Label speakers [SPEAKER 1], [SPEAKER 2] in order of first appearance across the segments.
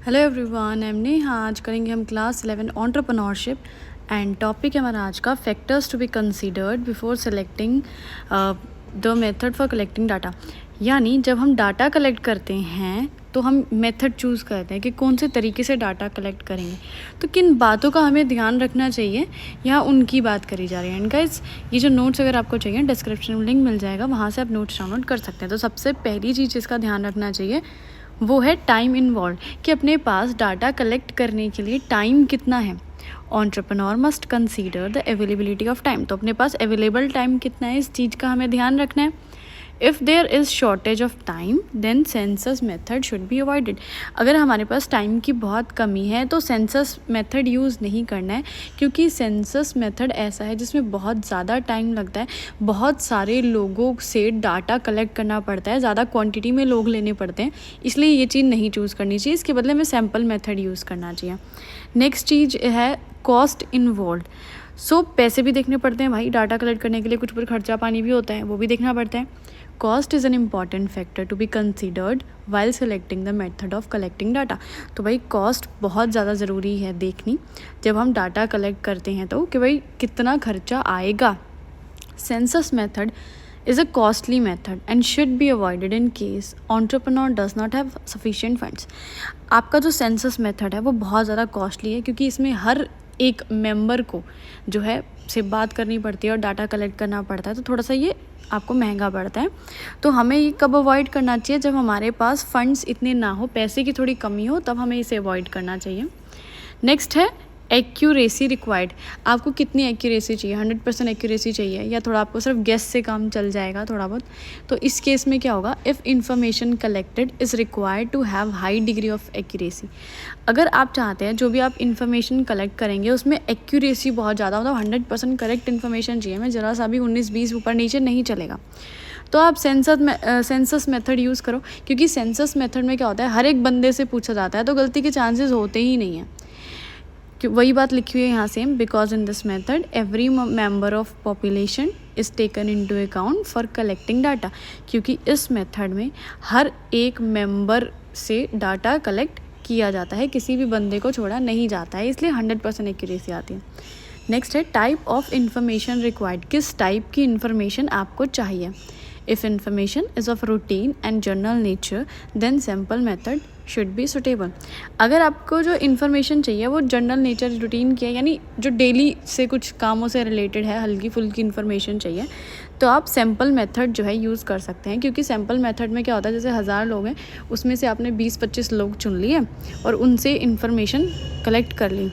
[SPEAKER 1] Hello everyone, I am Neha. आज करेंगे हम क्लास 11 एंटरप्रेन्योरशिप एंड टॉपिक है हमारा आज का factors to be considered before selecting the method for collecting data. यानी जब हम डाटा कलेक्ट करते हैं तो हम मेथड चूज़ करते हैं कि कौन से तरीके से डाटा कलेक्ट करेंगे, तो किन बातों का हमें ध्यान रखना चाहिए, यहाँ उनकी बात करी जा रही है। एंड गाइस, ये जो नोट्स अगर आपको चाहिए डिस्क्रिप्शन में लिंक मिल जाएगा, वहाँ से आप नोट्स डाउनलोड कर सकते हैं। तो सबसे पहली चीज़ जिसका ध्यान रखना चाहिए वो है टाइम इन्वॉल्व, कि अपने पास डाटा कलेक्ट करने के लिए टाइम कितना है। Entrepreneur must consider the availability of time, तो अपने पास अवेलेबल टाइम कितना है, इस चीज़ का हमें ध्यान रखना है। If there is shortage of time then census method should be avoided. अगर हमारे पास टाइम की बहुत कमी है तो सेंसस मेथड यूज़ नहीं करना है, क्योंकि सेंसस मेथड ऐसा है जिसमें बहुत ज़्यादा टाइम लगता है, बहुत सारे लोगों से डाटा कलेक्ट करना पड़ता है, ज़्यादा क्वांटिटी में लोग लेने पड़ते हैं, इसलिए ये चीज़ नहीं चूज़ करनी चाहिए। इसके बदले में सैम्पल मेथड यूज़ करना चाहिए। नेक्स्ट चीज़ है कॉस्ट इन्वॉल्व। पैसे भी देखने पड़ते हैं भाई, डाटा कलेक्ट करने के लिए कुछ पर खर्चा पानी भी होता है, वो भी देखना पड़ता है। Cost is an important factor to be considered while selecting the method of collecting data. तो भाई कॉस्ट बहुत ज़्यादा ज़रूरी है देखनी जब हम डाटा कलेक्ट करते हैं, तो कि भाई कितना खर्चा आएगा। Census method is a costly method and should be avoided in case entrepreneur does not have sufficient funds। आपका जो सेंसस मेथड है वो बहुत ज़्यादा कॉस्टली है, क्योंकि इसमें हर एक मेंबर को जो है से बात करनी पड़ती है और डाटा कलेक्ट करना पड़ता है, तो थोड़ा सा ये आपको महंगा पड़ता है। तो हमें ये कब अवॉइड करना चाहिए, जब हमारे पास फंड्स इतने ना हो, पैसे की थोड़ी कमी हो, तब हमें इसे अवॉइड करना चाहिए। नेक्स्ट है एक्यूरेसी रिक्वायर्ड। आपको कितनी एक्यूरेसी चाहिए, 100% एक्यूरेसी चाहिए या थोड़ा आपको सिर्फ गेस से काम चल जाएगा थोड़ा बहुत। तो इस केस में क्या होगा, if information collected is required to have high degree of accuracy. अगर आप चाहते हैं जो भी आप इन्फॉर्मेशन कलेक्ट करेंगे उसमें एक्यूरेसी बहुत ज़्यादा, मतलब 100% करेक्ट इन्फॉर्मेशन चाहिए, हमें ज़रा सा भी 19-20 ऊपर नीचे नहीं चलेगा, तो आप सेंसस मेथड यूज़ करो। क्योंकि सेंसस मेथड में क्या होता है, हर एक बंदे से पूछा जाता है, तो गलती के चांसेस होते ही नहीं हैं। वही बात लिखी हुई है यहाँ same, because in this method every member of population is taken into account for collecting data. क्योंकि इस मेथड में हर एक मेंबर से डाटा कलेक्ट किया जाता है, किसी भी बंदे को छोड़ा नहीं जाता है, इसलिए 100% एक्यूरेसी आती है। नेक्स्ट है टाइप ऑफ इंफॉर्मेशन रिक्वायर्ड, किस टाइप की इंफॉर्मेशन आपको चाहिए। If information is of routine and general nature then sample method should be suitable. अगर आपको जो इन्फॉर्मेशन चाहिए वो जनरल नेचर रूटीन की है, यानी जो डेली से कुछ कामों से रिलेटेड है, हल्की फुल्की इन्फॉर्मेशन चाहिए, तो आप सैम्पल मेथड जो है यूज़ कर सकते हैं। क्योंकि सैम्पल मेथड में क्या होता है, जैसे 1000 लोग हैं, उसमें से आपने 20-25 लोग चुन लिए और उनसे इन्फॉर्मेशन कलेक्ट कर ली,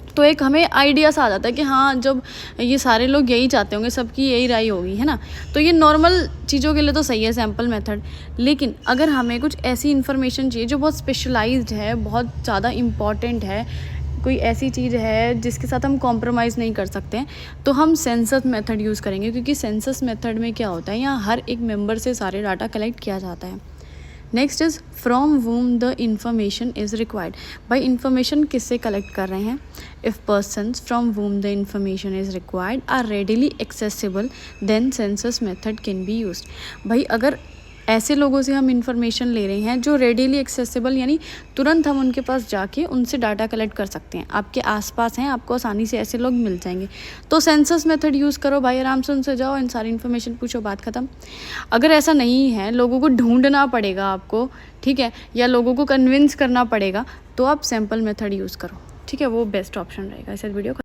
[SPEAKER 1] तो एक हमें आइडिया सा आ जाता है कि हाँ, जब ये सारे लोग यही चाहते होंगे, सबकी यही राय होगी, है ना। तो ये नॉर्मल चीज़ों के लिए तो सही है सैम्पल मेथड, लेकिन अगर हमें कुछ ऐसी इन्फॉर्मेशन चाहिए जो बहुत स्पेशलाइज्ड है, बहुत ज़्यादा इम्पॉर्टेंट है, कोई ऐसी चीज़ है जिसके साथ हम कॉम्प्रोमाइज़ नहीं कर सकते हैं, तो हम सेंसस मेथड यूज़ करेंगे। क्योंकि सेंसस मेथड में क्या होता है, यहाँ हर एक मेंबर से सारे डाटा कलेक्ट किया जाता है। Next is from whom the information is required. भाई इंफॉर्मेशन किससे कलेक्ट कर रहे हैं। If persons from whom the information is required are readily accessible then census method can be used. भाई अगर ऐसे लोगों से हम इंफॉर्मेशन ले रहे हैं जो रेडिली एक्सेसिबल, यानी तुरंत हम उनके पास जाके उनसे डाटा कलेक्ट कर सकते हैं, आपके आसपास हैं, आपको आसानी से ऐसे लोग मिल जाएंगे, तो सेंसस मेथड यूज़ करो भाई। आराम से उनसे जाओ, इन सारी इन्फॉर्मेशन पूछो, बात ख़त्म। अगर ऐसा नहीं है, लोगों को ढूंढना पड़ेगा आपको, ठीक है, या लोगों को कन्विंस करना पड़ेगा, तो आप सैम्पल मेथड यूज़ करो, ठीक है, वो बेस्ट ऑप्शन रहेगा। इस वीडियो